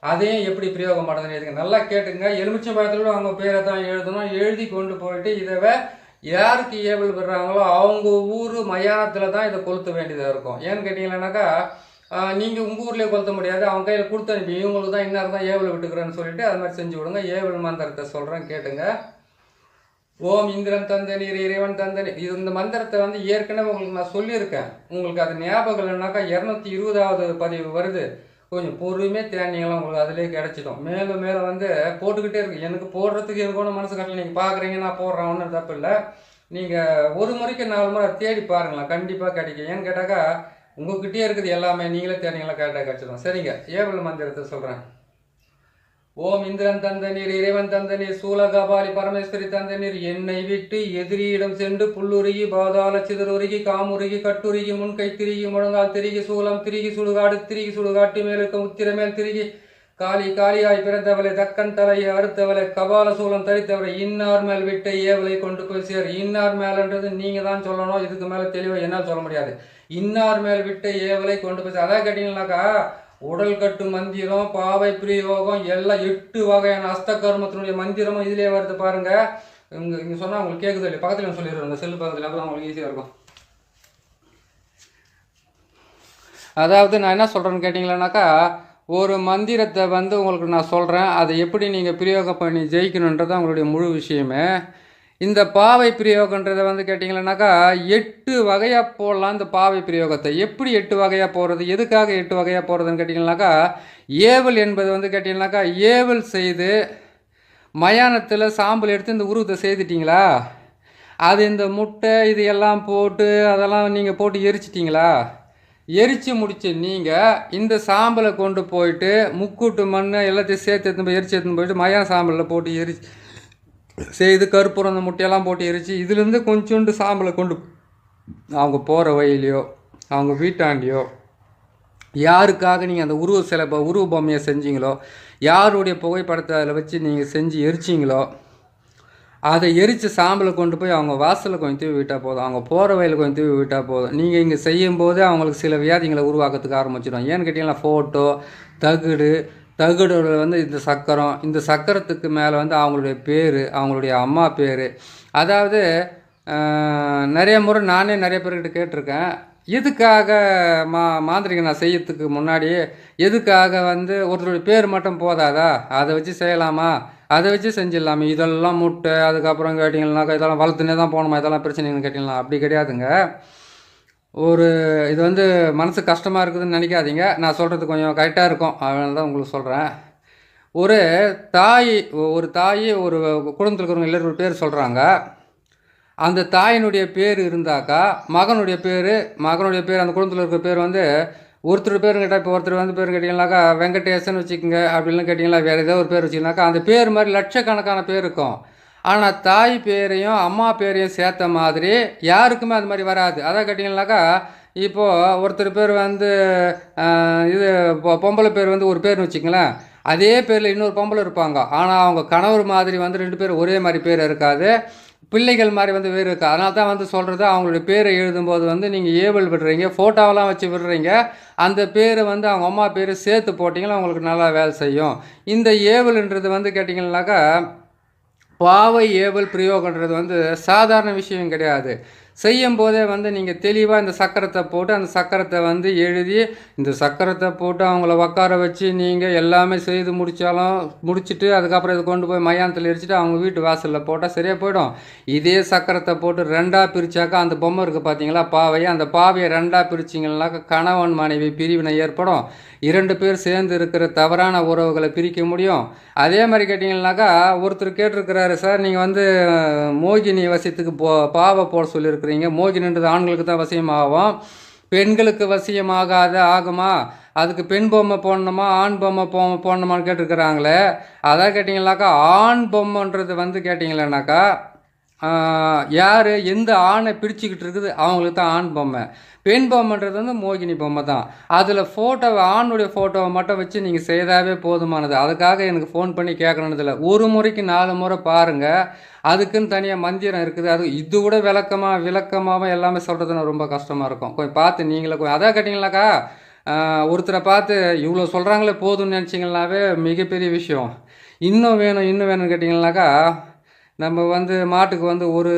அதையும் எப்படி பிரயோகம் பண்ணுறதுன்னு எழுதுங்க. நல்லா கேட்டுங்க. எலுமிச்சம்பழத்தில் அவங்க பேரை தான் எழுதணும். எழுதி கொண்டு போயிட்டு இதை யாருக்கு ஏவல் விடுறாங்களோ அவங்க ஊர் மயானத்தில் தான் இதை கொளுத்த வேண்டியதாக இருக்கும். ஏன்னு கேட்டிங்கன்னாக்கா, நீங்கள் உங்கள் ஊர்லேயே கொளுத்த முடியாது. அவங்க கையில் கொடுத்து அனுப்பி இவங்களுக்கு தான் இன்னார் தான் ஏவல் விட்டுக்கிறேன்னு சொல்லிட்டு அது மாதிரி செஞ்சு விடுங்க. ஏவல் மந்திரத்தை சொல்கிறேன், கேட்டுங்க. ஓம் இந்திரன் தந்த நீர் இறைவன் தந்த நீர். இது இந்த மந்திரத்தை வந்து ஏற்கனவே உங்களுக்கு நான் சொல்லியிருக்கேன். உங்களுக்கு அது ஞாபகம் இல்லைனாக்கா 220வது பதிவு வருது. கொஞ்சம் பொறுமையாக தேடினீங்களாம் உங்களுக்கு அதிலே கிடச்சிடும். மேலும் மேலும் வந்து போட்டுக்கிட்டே இருக்கு. எனக்கு போடுறதுக்கு எனக்கு ஒன்றும் மனசு கட்டல. நீங்கள் பார்க்குறீங்க, நான் போடுறேன், ஒன்றும் தப்பு இல்லை. நீங்கள் ஒரு முறைக்கு 4 முறை தேடி பாருங்களேன், கண்டிப்பாக கிடைக்கும். ஏன்னு கேட்டாக்கா, உங்கள்கிட்டயே இருக்குது எல்லாமே. நீங்களே தேடினீங்களா கரெக்டாக கிடச்சிடும். சரிங்க, ஏவல் மந்திரத்தை சொல்கிறேன். ஓம் இந்திரன் தந்த நீர் இறைவன் தந்த நீர் சூலகபாலி பரமேஸ்வரி தந்த நீர் என்னை விட்டு எதிரியிடம் சென்று புல்லுருகி பாதாள சிதறுருகி காமுருகி கட்டுருகி முன்கை திரிகி முழங்கால் திரிகி சூலம் திரிகி சுடுகாடு திரிகி சுடுகாட்டு மேலுக்கு உத்திரமேல் திரிகி காளி காளியாய் பிறந்தவளை தக்கன் தலையை அறுத்தவளை கபால சூலம் தரித்தவளை இன்னார் மேல் விட்ட ஏவலை கொண்டு போய் சேர். இன்னார் மேலன்றது நீங்கள் தான் சொல்லணும். இதுக்கு மேலே தெளிவாக என்னால் சொல்ல முடியாது. இன்னார் மேல் விட்ட ஏவலை கொண்டு போய் சேர். அதான் கேட்டீங்கன்னாக்கா, உடல் கட்டு மந்திரம், பாவை பிரயோகம் எல்லாம் 8 வகையான அஸ்தகர்மத்தினுடைய மந்திரமும் இதிலே வருது பாருங்க. இங்கே சொன்னால் உங்களுக்கு கேட்குது இல்லை, பக்கத்தில் சொல்லிடுறோம், செல்லு பக்கத்தில், அப்போ உங்களுக்கு ஈஸியாக இருக்கும். அதாவது நான் என்ன சொல்கிறேன்னு கேட்டிங்களானாக்கா, ஒரு மந்திரத்தை வந்து உங்களுக்கு நான் சொல்கிறேன், அதை எப்படி நீங்கள் பிரயோகம் பண்ணி ஜெயிக்கணுன்றது உங்களுடைய முழு விஷயமே. இந்த பாவை பிரயோகன்றதை வந்து கேட்டிங்கன்னாக்கா 8 வகையாக போடலாம். இந்த பாவை பிரயோகத்தை எப்படி 8 வகையாக போடுறது, எதுக்காக 8 வகையாக போடுறதுன்னு கேட்டிங்கன்னாக்கா, ஏவல் என்பது வந்து கேட்டிங்கன்னாக்கா, ஏவல் செய்து மயானத்தில் சாம்பல் எடுத்து இந்த உருவத்தை செய்துட்டிங்களா, அது இந்த முட்டை இது எல்லாம் போட்டு அதெல்லாம் நீங்கள் போட்டு எரிச்சிட்டிங்களா, எரித்து முடிச்சு நீங்கள் இந்த சாம்பலை கொண்டு போயிட்டு முக்கூட்டு மண் எல்லாத்தையும் சேர்த்து எடுத்துன்னு போய் எரிச்சு எடுத்துன்னு போயிட்டு மயான சாம்பலில் போட்டு எரிச்சு செய்து கற்பூரம் அந்த முட்டையெல்லாம் போட்டு எரிச்சு இதுலேருந்து கொஞ்சோண்டு சாம்பலை கொண்டு அவங்க போகிற வழியிலையோ அவங்க வீட்டாண்டியோ யாருக்காக நீங்கள் அந்த உருவ பொம்மையை செஞ்சீங்களோ, யாருடைய புகைப்படத்தை அதில் வச்சு நீங்கள் செஞ்சு எரிச்சிங்களோ, அதை எரித்து சாம்பலை கொண்டு போய் அவங்க வாசலில் கொஞ்சம் தூவி விட்டால் போதும், அவங்க போகிற வயலில் கொஞ்சம் தூவி விட்டால் போதும். நீங்கள் இங்கே செய்யும்போது அவங்களுக்கு சில வியாதிகளை உருவாக்கிறதுக்கு ஆரம்பிச்சிடும். ஏன்னு கேட்டிங்கன்னா, ஃபோட்டோ, தகுடு, தகடோட வந்து இந்த சக்கரம், இந்த சக்கரத்துக்கு மேலே வந்து அவங்களுடைய பேர், அவங்களுடைய அம்மா பேர். அதாவது நிறைய முறை நானே நிறைய பேர்கிட்ட கேட்டிருக்கேன். எதுக்காக மாந்திரிகம் நான் செய்யறதுக்கு முன்னாடியே எதுக்காக வந்து ஒருத்தருடைய பேர் மட்டும் போதாதா, அதை வச்சு செய்யலாமா, அதை வச்சு செஞ்சிடலாமே, இதெல்லாம் முட்டை அதுக்கப்புறம் கேட்டிங்கன்னாக்கா இதெல்லாம் வளர்த்துனே தான் போகணுமா, இதெல்லாம் பிரச்சனைன்னு கேட்டிங்களா? அப்படி கிடையாதுங்க. ஒரு இது வந்து மனசு கஷ்டமாக இருக்குதுன்னு நினைக்காதீங்க. நான் சொல்கிறது கொஞ்சம் கரெக்டாக இருக்கும், அதனால தான் உங்களுக்கு சொல்கிறேன். ஒரு தாய் ஒரு தாய் ஒரு குடும்பத்தில் இருக்கிறவங்க எல்லாரும் ஒரு பேர் சொல்கிறாங்க. அந்த தாயினுடைய பேர் இருந்தாக்கா மகனுடைய பேர் அந்த குடும்பத்தில் இருக்கிற பேர் வந்து ஒருத்தர் பேர் கேட்டால், இப்போ ஒருத்தர் வந்து பேர் கேட்டிங்கனாக்கா வெங்கடேசன் வச்சுக்கோங்க, அப்படின்னு கேட்டிங்களா, வேறு ஏதோ ஒரு பேர் வச்சுக்கனாக்கா அந்த பேர் மாதிரி லட்சக்கணக்கான பேர் இருக்கும். ஆனால் தாய் பேரையும் அம்மா பேரையும் சேர்த்த மாதிரி யாருக்குமே அது மாதிரி வராது. அதான் கேட்டிங்கனாக்கா, இப்போது ஒருத்தர் பேர் வந்து இது பொம்பளை பேர் வந்து ஒரு பேர்னு வச்சுங்களேன், அதே பேரில் இன்னொரு பொம்பளை இருப்பாங்க. ஆனால் அவங்க கணவர் மாதிரி வந்து 2 பேர் ஒரே மாதிரி பேர் இருக்காது, பிள்ளைகள் மாதிரி வந்து வேறு இருக்குது. அதனால தான் வந்து சொல்கிறது, அவங்களுடைய பேரை எழுதும்போது வந்து நீங்கள் ஏவல் விடுறீங்க, ஃபோட்டோவெல்லாம் வச்சு விடுறீங்க, அந்த பேரை வந்து அவங்க அம்மா பேர் சேர்த்து போட்டிங்கன்னா உங்களுக்கு நல்லா வேலை செய்யும். இந்த ஏவல்ன்றது வந்து கேட்டிங்கன்னாக்கா பாவை ஏவல் பிரயோகன்றது வந்து சாதாரண விஷயம் கிடையாது. செய்யும் போதே வந்து நீங்கள் தெளிவாக இந்த சக்கரத்தை போட்டு அந்த சக்கரத்தை வந்து எழுதி இந்த சக்கரத்தை போட்டு அவங்கள உட்கார வச்சு நீங்கள் எல்லாமே செய்து முடிச்சுட்டு அதுக்கப்புறம் இதை கொண்டு போய் மயானத்தில் எரிச்சிட்டு அவங்க வீட்டு வாசலில் போட்டால் சரியாக போயிடும். இதே சக்கரத்தை போட்டு 2ஆக பிரித்தாக்கா அந்த பொம்மை இருக்குது பார்த்தீங்களா, பாவையை, அந்த பாவையை 2ஆக பிரிச்சிங்கனாக்கா கணவன் மனைவி பிரிவினை ஏற்படும். 2 பேர் சேர்ந்து இருக்கிற தவறான உறவுகளை பிரிக்க முடியும். அதே மாதிரி கேட்டிங்கன்னாக்கா ஒருத்தர் கேட்டிருக்கிறாரு, சார் நீங்கள் வந்து மோகினி வசியத்துக்கு பாவை போட சொல்லியிருக்கிறீங்க, மோகினின்றது ஆண்களுக்கு தான் வசியமாகும், பெண்களுக்கு வசியமாகாத ஆகுமா, அதுக்கு பெண் பொம்மை போடணுமா ஆண் பொம்மை போடணுமான்னு கேட்டிருக்கிறாங்களே. அதான் கேட்டிங்கனாக்கா ஆண் பொம்மைன்றது வந்து கேட்டிங்களேனாக்கா யார் எந்த ஆணை பிடிச்சிக்கிட்டு இருக்குது அவங்களுக்கு தான் ஆண் பொம்மை. பெண் பொம்மைன்றது வந்து மோகினி பொம்மை தான். அதில் ஃபோட்டோவை ஆணுடைய ஃபோட்டோவை மட்டும் வச்சு நீங்கள் செய்தாவே போதுமானது. அதுக்காக எனக்கு ஃபோன் பண்ணி கேட்கணுன்றதில்ல. ஒரு முறைக்கு 4 முறை பாருங்கள், அதுக்குன்னு தனியாக மந்திரம் இருக்குது. அது இது கூட விளக்கமாகவும் எல்லாமே சொல்கிறதுன்னு ரொம்ப கஷ்டமாக இருக்கும். கொஞ்சம் பார்த்து நீங்களே அதான் கேட்டிங்கனாக்கா ஒருத்தரை பார்த்து இவ்வளோ சொல்கிறாங்களே போதும்னு நினச்சிங்கனாவே மிகப்பெரிய விஷயம். இன்னும் வேணும்னு கேட்டிங்கனாக்கா நம்ம வந்து மாட்டுக்கு வந்து ஒரு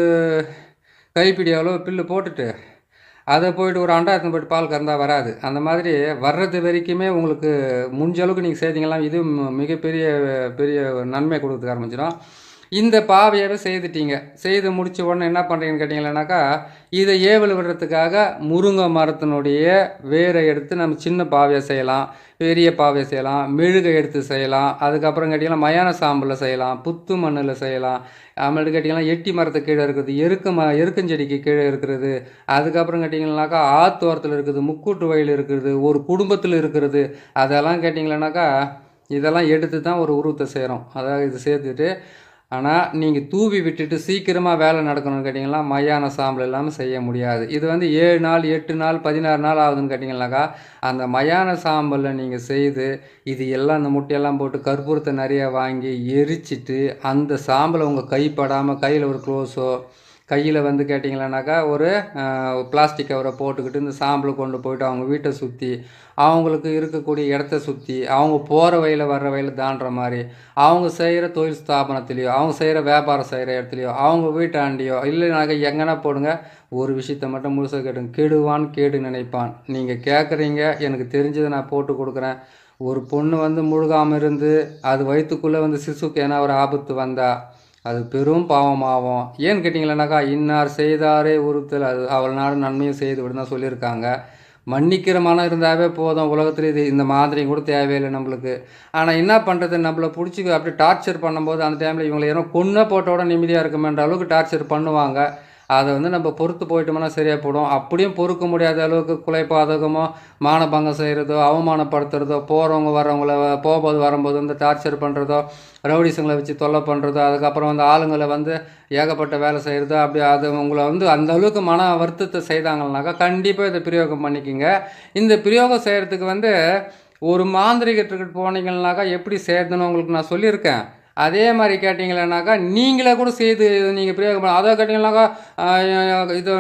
கைப்பிடி அளவு புல்லு போட்டுட்டு அதை போய்ட்டு ஒரு அண்டாயத்தில் போய்ட்டு பால் கறந்தால் வராது. அந்த மாதிரி வர்றது வரைக்குமே உங்களுக்கு முடிஞ்ச அளவுக்கு நீங்கள் செய்தீங்கன்னா இது மிகப்பெரிய நன்மை கொடுக்க ஆரம்பிச்சிடும். இந்த பாவையாகவே செய்துட்டீங்க. செய்து முடித்த உடனே என்ன பண்ணுறீங்கன்னு கேட்டிங்கன்னாக்கா இதை ஏவல் விடுறதுக்காக முருங்கை மரத்தினுடைய வேரை எடுத்து நம்ம சின்ன பாவையை செய்யலாம், பெரிய பாவையை செய்யலாம், மெழுகை எடுத்து செய்யலாம். அதுக்கப்புறம் கேட்டிங்கன்னா மயான சாம்பலில் செய்யலாம், புத்து மண்ணில் செய்யலாம். அப்புறம் கேட்டிங்கன்னா எட்டி மரத்து கீழே இருக்குது, எருக்கஞ்செடிக்கு கீழே இருக்கிறது. அதுக்கப்புறம் கேட்டிங்கன்னாக்கா ஆத்தோரத்தில் இருக்குது, முக்கூட்டு வயல் இருக்கிறது, ஒரு குடும்பத்தில் இருக்கிறது. அதெல்லாம் கேட்டிங்கன்னாக்கா இதெல்லாம் எடுத்து தான் ஒரு உருவத்தை செய்கிறோம். அதாவது இது சேர்த்துட்டு ஆனால் நீங்கள் தூவி விட்டுட்டு சீக்கிரமாக வேலை நடக்கணும்னு கேட்டிங்கன்னா மயான சாம்பல் இல்லாமல் செய்ய முடியாது. இது வந்து 7 நாள் 8 நாள் 16 நாள் ஆகுதுன்னு கேட்டிங்கன்னாக்கா அந்த மயான சாம்பலில் நீங்கள் செய்து இது எல்லாம் அந்த முட்டையெல்லாம் போட்டு கற்பூரத்தை நிறைய வாங்கி எரிச்சிட்டு அந்த சாம்பலை உங்கள் கைப்படாமல் கையில் ஒரு க்ளோஸோ கையில் வந்து கேட்டிங்களானாக்கா ஒரு பிளாஸ்டிக் கவரை போட்டுக்கிட்டு இந்த சாம்பலை கொண்டு போய்ட்டு அவங்க வீட்டை சுற்றி அவங்களுக்கு இருக்கக்கூடிய இடத்த சுற்றி அவங்க போகிற வழியில் வர்ற வழியில் தாண்டுற மாதிரி அவங்க செய்கிற தொழில் ஸ்தாபனத்துலேயோ அவங்க செய்கிற வியாபாரம் செய்கிற இடத்துலையோ அவங்க வீட்டாண்டியோ இல்லைனாக்கா எங்கன்னா போடுங்க. ஒரு விஷயத்தை மட்டும் முழுசாக கேட்டுங்க, கெடுவான் கேடு நினைப்பான். நீங்கள் கேட்குறீங்க, எனக்கு தெரிஞ்சதை நான் போட்டு கொடுக்குறேன். ஒரு பொண்ணு வந்து முழுகாமல் இருந்து அது வயிற்றுக்குள்ளே வந்து சிசுக்கு ஏன்னா ஒரு ஆபத்து வந்தால் அது பெரும் பாவமாகும். ஏன்னு கேட்டிங்களேனாக்கா இன்னார் செய்தாரே உறுத்தல் அது அவள் நாடு நன்மையும் செய்து விடுன்னு தான் சொல்லியிருக்காங்க. மன்னிக்கிற மனம் இருந்தாவே போதும். உலகத்தில் இது இந்த மாதிரி கூட தேவையில்லை நம்மளுக்கு. ஆனால் என்ன பண்ணுறது, நம்மளை பிடிச்சி அப்படி டார்ச்சர் பண்ணும்போது அந்த டைமில் இவங்களை ஏன்னா கொன்ன போட்டோட நிம்மதியாக இருக்குமென்ற அளவுக்கு டார்ச்சர் பண்ணுவாங்க. அதை வந்து நம்ம பொறுத்து போயிட்டோம்னா சரியாக போடும். அப்படியும் பொறுக்க முடியாத அளவுக்கு குலைப்பாதகமோ மானபங்கம் செய்கிறதோ அவமானப்படுத்துறதோ போகிறவங்க வரவங்கள போகும்போது வரும்போது வந்து டார்ச்சர் பண்ணுறதோ ரவுடிஸுங்களை வச்சு தொல்லை பண்ணுறதோ அதுக்கப்புறம் வந்து ஆளுங்களை வந்து ஏகப்பட்ட வேலை செய்கிறதோ அப்படி அது உங்களை வந்து அந்த அளவுக்கு மன வருத்தத்தை செய்தாங்கன்னாக்கா கண்டிப்பாக இதை பிரயோகம் பண்ணிக்கோங்க. இந்த பிரயோகம் செய்கிறதுக்கு வந்து ஒரு மாந்திரிகத்துக்கு போனீங்கன்னாக்கா எப்படி செய்யறதுன்னு உங்களுக்கு நான் சொல்லியிருக்கேன். அதே மாதிரி கேட்டிங்களேனாக்கா நீங்களே கூட செய்து நீங்கள் பிரயோகம் பண்ணலாம். அதை கேட்டிங்கனாக்கா இது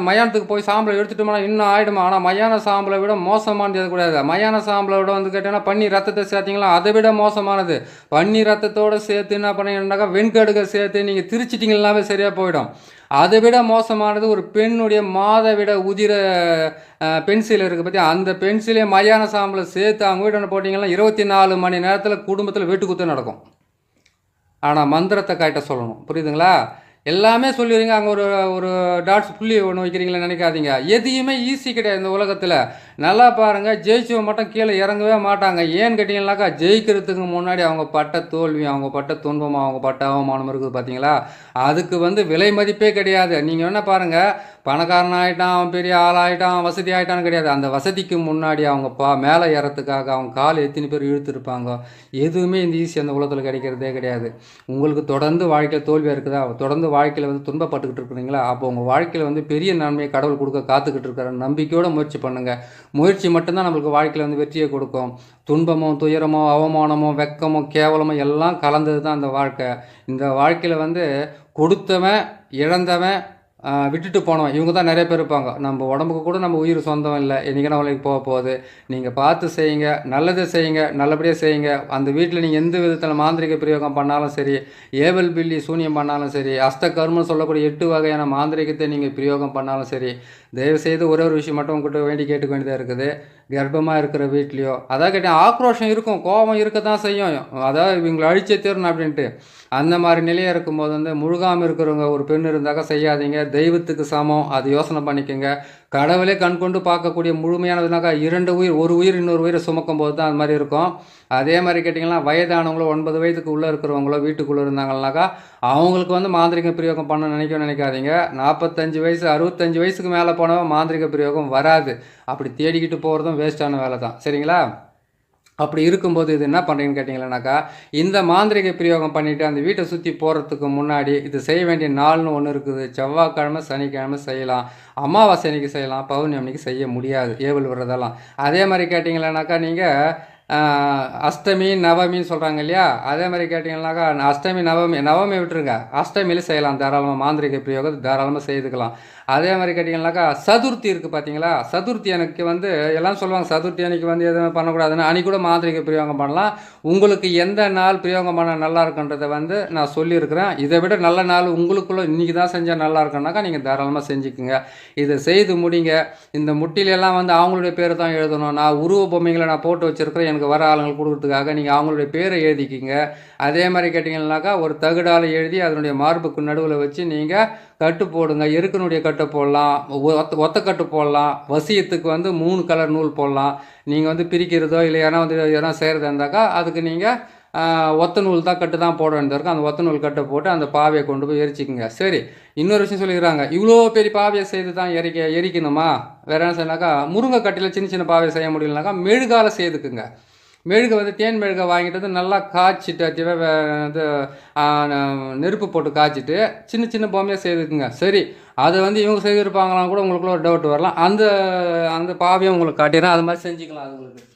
மயானத்துக்கு போய் சாம்பலை எடுத்துட்டோம்னா இன்னும் ஆகிடுமா. ஆனால் மயான சாம்பலை விட மோசமானது எது கூடாது. மயான சாம்பலை விட வந்து கேட்டிங்கன்னா பன்னி ரத்தத்தை சேர்த்திங்களா அதை விட மோசமானது. பன்னி ரத்தத்தோடு சேர்த்து என்ன பண்ணீங்கன்னாக்கா வெண்கடுகை சேர்த்து நீங்கள் திரிச்சிட்டிங்கனாவே சரியாக போயிடும். அதை விட மோசமானது ஒரு பெண்ணுடைய மாதவிட உதிர பென்சில் இருக்குது பற்றி அந்த பென்சிலே மயான சாம்பலை சேர்த்து அவங்க வீட்டு போட்டிங்கன்னா 24 மணி நேரத்தில் குடும்பத்தில் வெட்டுக்குத்து நடக்கும். ஆனால் மந்திரத்தை கரெக்டாக சொல்லணும். புரியுதுங்களா? எல்லாமே சொல்லிடுங்க. அங்கே ஒரு ஒரு டாட்ஸ் புள்ளி ஒன்று வைக்கிறீங்களா நினைக்காதீங்க. எதையுமே ஈஸி கிடையாது இந்த உலகத்தில். நல்லா பாருங்கள், ஜெயிச்சவங்க மட்டும் கீழே இறங்கவே மாட்டாங்க. ஏன்னு கேட்டிங்கனாக்கா ஜெயிக்கிறதுக்கு முன்னாடி அவங்க பட்ட தோல்வி, அவங்க பட்ட துன்பம், அவங்க பட்ட அவமானம் இருக்குது பார்த்தீங்களா. அதுக்கு வந்து விலை மதிப்பே கிடையாது. நீங்கள் என்ன பாருங்கள், பணக்காரன் ஆகிட்டான், அவன் பெரிய ஆளாகிட்டான், வசதி ஆகிட்டான்னு கிடையாது. அந்த வசதிக்கு முன்னாடி அவங்க மேலே ஏறத்துக்காக அவங்க கால் எத்தனை பேர் இழுத்துருப்பாங்க. எதுவுமே இந்த ஈஸி அந்த உலகத்தில் கிடைக்கிறதே கிடையாது. உங்களுக்கு தொடர்ந்து வாழ்க்கையில் தோல்வியாக இருக்குதா, தொடர்ந்து வாழ்க்கையில் வந்து துன்பப்பட்டுக்கிட்டு இருக்கிறீங்களா, அப்போ உங்கள் வாழ்க்கையில் வந்து பெரிய நன்மையை கடவுள் கொடுக்க காத்துக்கிட்டு இருக்கிற நம்பிக்கையோடு முயற்சி பண்ணுங்கள். முயற்சி மட்டும்தான் நம்மளுக்கு வாழ்க்கையில் வந்து வெற்றியை கொடுக்கும். துன்பமோ துயரமோ அவமானமோ வெக்கமோ கேவலமோ எல்லாம் கலந்தது தான் இந்த வாழ்க்கை. இந்த வாழ்க்கையில் வந்து கொடுத்தவன் இழந்தவன் விட்டுட்டு போனவன் இவங்க தான் நிறைய பேர் இருப்பாங்க. நம்ம உடம்புக்கு கூட நம்ம உயிர் சொந்தம் இல்லை, என்றைக்கு நம்மளுக்கு போக போகுது. நீங்கள் பார்த்து செய்யுங்க, நல்லதை செய்யுங்க, நல்லபடியாக செய்யுங்க. அந்த வீட்டில் நீங்கள் எந்த விதத்தில் மாந்திரிக பிரயோகம் பண்ணாலும் சரி, ஏவல் பில்லி சூனியம் பண்ணாலும் சரி, அஸ்த கர்மம் சொல்லக்கூடிய 8 வகையான மாந்திரிகத்தை நீங்கள் பிரயோகம் பண்ணாலும் சரி, தயவுசெய்து ஒரே ஒரு விஷயம் மட்டும் உங்கள்கிட்ட வேண்டி கேட்டுக்க வேண்டியதாக இருக்குது. கர்ப்பமாக இருக்கிற வீட்லேயோ அதான் கேட்டேன், ஆக்ரோஷம் இருக்கும், கோபம் இருக்க தான் செய்யும். அதாவது இவங்களை அழிச்சே தீரணும் அப்படின்ட்டு அந்த மாதிரி நிலையாக இருக்கும்போது வந்து முழுகாமல் இருக்கிறவங்க ஒரு பெண் இருந்தாக்கா செய்யாதீங்க. தெய்வத்துக்கு சமம், அது யோசனை பண்ணிக்கோங்க. கடவுளே கண் கொண்டு பார்க்கக்கூடிய முழுமையானதுனாக்கா 2 உயிர், ஒரு உயிர் இன்னொரு உயிரை சுமக்கும் போது தான் அது மாதிரி இருக்கும். அதே மாதிரி கேட்டிங்கன்னா வயதானவங்களோ 9 வயதுக்கு உள்ளே இருக்கிறவங்களோ வீட்டுக்குள்ளே இருந்தாங்கன்னாக்கா அவங்களுக்கு வந்து மாந்திரிக பிரயோகம் பண்ண நினைக்காதீங்க. 45 வயசு 65 வயசுக்கு மேலே போனவன் மாந்திரிக பிரயோகம் வராது. அப்படி தேடிக்கிட்டு போகிறதும் வேஸ்ட்டான வேலை தான். சரிங்களா? அப்படி இருக்கும்போது இது என்ன பண்ணுறீங்கன்னு கேட்டிங்கன்னாக்கா இந்த மாந்திரிக பிரயோகம் பண்ணிவிட்டு அந்த வீட்டை சுற்றி போகிறதுக்கு முன்னாடி இது செய்ய வேண்டிய நாள்னு ஒன்று இருக்குது. செவ்வாய்க்கிழமை சனிக்கிழமை செய்யலாம், அமாவாசை அன்னைக்கு செய்யலாம், பௌர்ணமி அன்னைக்கு செய்ய முடியாது ஏவல் விடுறதெல்லாம். அதே மாதிரி கேட்டிங்கன்னாக்கா நீங்கள் அஷ்டமி நவமின்னு சொல்கிறாங்க இல்லையா, அதே மாதிரி கேட்டிங்கன்னாக்கா அஷ்டமி நவமி விட்டுருங்க, அஷ்டமியில் செய்யலாம் தாராளமாக. மாந்திரிக பிரயோகம் தாராளமாக செய்துக்கலாம். அதே மாதிரி கேட்டிங்கன்னாக்கா சதுர்த்தி இருக்குது பார்த்தீங்களா, சதுர்த்தி அன்னைக்கு வந்து எல்லாம் சொல்லுவாங்க சதுர்த்தி அன்னைக்கு வந்து எதுவும் பண்ணக்கூடாதுன்னு. அன்றைக்கி கூட மாந்திரிக பிரயோகம் பண்ணலாம். உங்களுக்கு எந்த நாள் பிரயோகம் பண்ண நல்லா இருக்குன்றதை வந்து நான் சொல்லியிருக்கிறேன். இதை விட நல்ல நாள் உங்களுக்குள்ளே இன்றைக்கி தான் செஞ்சால் நல்லா இருக்குன்னாக்கா நீங்கள் தாராளமாக செஞ்சுக்குங்க. இதை செய்து முடிங்க. இந்த முட்டிலெல்லாம் வந்து அவங்களுடைய பேரை தான் எழுதணும். நான் உருவ பொம்மைகளை நான் போட்டு வச்சுருக்கிறேன், எனக்கு வர ஆளுங்களுக்கு கொடுக்குறதுக்காக. நீங்கள் அவங்களுடைய பேரை எழுதிக்கிங்க. அதே மாதிரி கேட்டிங்கன்னாக்கா ஒரு தகுடால் எழுதி அதனுடைய மார்புக்கு நடுவில் வச்சு நீங்கள் கட்டு போடுங்க. எருக்கனுடைய கட்டை போடலாம், ஒத்த கட்டு போடலாம். வசியத்துக்கு வந்து 3 கலர் நூல் போடலாம். நீங்கள் வந்து பிரிக்கிறதோ இல்லை யாரா வந்து எதனா செய்கிறதா இருந்தாக்கா அதுக்கு நீங்கள் ஒத்த நூல் தான் கட்டு தான் போட வேண்டியது இருக்கும். அந்த ஒத்த நூல் கட்டை போட்டு அந்த பாவையை கொண்டு போய் எரிச்சிக்கோங்க. சரி, இன்னொரு விஷயம் சொல்லிக்கிறாங்க, இவ்வளோ பெரிய பாவையை செய்து தான் எரிக்கணுமா? வேறு என்ன செய்யணாக்கா முருங்கை கட்டியில் சின்ன சின்ன பாவையை செய்ய முடியலனாக்கா மெழுகால செய்துக்குங்க. மெழுகை வந்து தேன் மெழுகை வாங்கிட்டு வந்து நல்லா காய்ச்சிட்டு இது நெருப்பு போட்டு காய்ச்சிட்டு சின்ன சின்ன பொம்மையாக செய்துக்குங்க. சரி, அதை வந்து இவங்க செய்திருப்பாங்களாம் கூட உங்களுக்குள்ள ஒரு டவுட் வரலாம். அந்த அந்த பாவையை உங்களுக்கு காட்டிடுறேன், அது மாதிரி செஞ்சுக்கலாம். அது உங்களுக்கு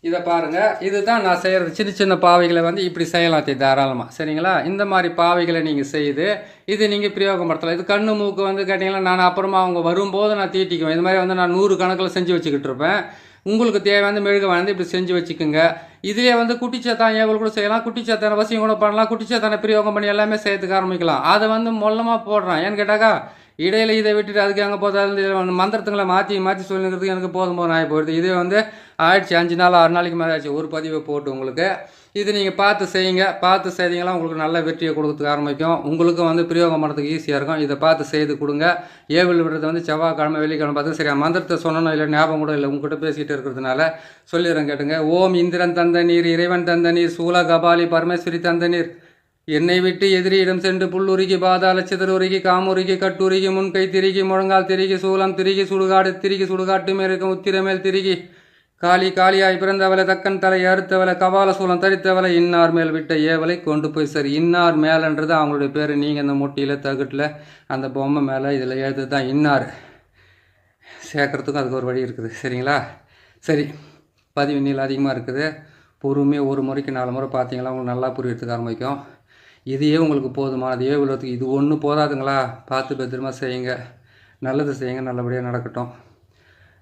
இதை பாருங்கள், இதுதான் நான் செய்கிறது. சின்ன சின்ன பாவைகளை வந்து இப்படி செய்யலாம் தாராளமாக. சரிங்களா? இந்த மாதிரி பாவைகளை நீங்கள் செய்து இது நீங்கள் பிரயோகப்படுத்தலாம். இது கண்ணு மூக்கு வந்து கேட்டிங்கன்னா நான் அப்புறமா அவங்க வரும்போது நான் தீட்டிக்குவேன். இது மாதிரி வந்து நான் 100 கணக்கில் செஞ்சு வச்சுக்கிட்டு இருப்பேன். உங்களுக்கு தேவையான மெழுகை வந்து இப்படி செஞ்சு வச்சுக்கோங்க. இதிலே வந்து குட்டிச்சாத்தான் ஏவல் கூட செய்யலாம், குட்டிச்சாத்தான வசியம் கூட பண்ணலாம், குட்டிச்சாத்தான பிரயோகம் பண்ணி எல்லாமே செய்யறதுக்கு ஆரம்பிக்கலாம். அதை வந்து மொல்லமாக போடுறான். ஏன்னு கேட்டாக்கா இடையில இதை விட்டுட்டு அதுக்கு அங்கே போதாது மந்திரத்துங்களை மாற்றி மாற்றி சொல்லிக்கிறதுக்கு எனக்கு போதும் ஆகி போயிடுது. இதே வந்து ஆயிடுச்சு 5 நாள் 6 நாளைக்கு மேலே ஆச்சு ஒரு பதிவை போட்டு உங்களுக்கு. இது நீங்கள் பார்த்து செய்யுங்க. பார்த்து செய்தீங்களா உங்களுக்கு நல்ல வெற்றியை கொடுக்கறதுக்கு ஆரம்பிக்கும். உங்களுக்கும் வந்து பிரயோகம் பண்ணுறதுக்கு ஈஸியாக இருக்கும். இதை பார்த்து செய்து கொடுங்க. ஏவல் விடுறது வந்து செவ்வாய்க்கிழமை வெள்ளிக்கிழமை பார்த்து சரியா மந்திரத்தை சொன்னோம் இல்லை ஞாபகம் கூட இல்லை உங்ககிட்ட பேசிகிட்டு இருக்கிறதுனால சொல்லிடுறேன் கேட்டுங்க. ஓம் இந்திரன் தந்த நீர், இறைவன் தந்த நீர், சூல கபாலி பரமேஸ்வரி தந்த நீர், என்னை விட்டு எதிரியிடம் சென்று புல்லுருகி பாதாள சிதறுருகி காமுருகி கட்டுருகி முன்கை திரிகி முழங்கால் திரிகி சூலம் திரிகி சுடுகாடு திரிகி சுடுகாட்டு மேற்கும் உத்திரமேல் திரிகி காளி காளியாய் பிறந்தவளை தக்கன் தலை அறுத்தவளை கபால சூலம் தரித்தவளை இன்னார் மேல் விட்ட ஏவலை கொண்டு போய் சரி. இன்னார் மேலன்றது அவங்களுடைய பேர். நீங்கள் இந்த முட்டியில் தகுட்டில் அந்த பொம்மை மேலே இதில் எழுது தான் இன்னார் சேர்க்கறதுக்கும் அதுக்கு ஒரு வழி இருக்குது. சரிங்களா? சரி, பதிவு நீளம் அதிகமாக இருக்குது. பொறுமையாக ஒரு முறைக்கு 4 முறை பார்த்தீங்களா உங்களுக்கு நல்லா புரியறதுக்கு ஆரம்பிக்கும். இதையே உங்களுக்கு போதுமானது. இவ்வளோத்துக்கு இது ஒன்று போதாதுங்களா? பார்த்து பத்திரமா செய்யுங்க. நல்லது செய்யுங்க. நல்லபடியாக நடக்கட்டும்.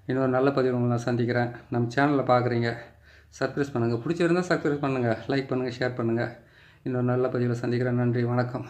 இன்னொரு நல்ல பதிவு உங்களை நான் சந்திக்கிறேன். நம்ம சேனலில் பார்க்குறீங்க, சப்ஸ்கிரைப் பண்ணுங்கள். பிடிச்சிருந்தால் சப்ஸ்கிரைப் பண்ணுங்கள், லைக் பண்ணுங்கள், ஷேர் பண்ணுங்கள். இன்னொரு நல்ல பதிவில் சந்திக்கிறேன். நன்றி, வணக்கம்.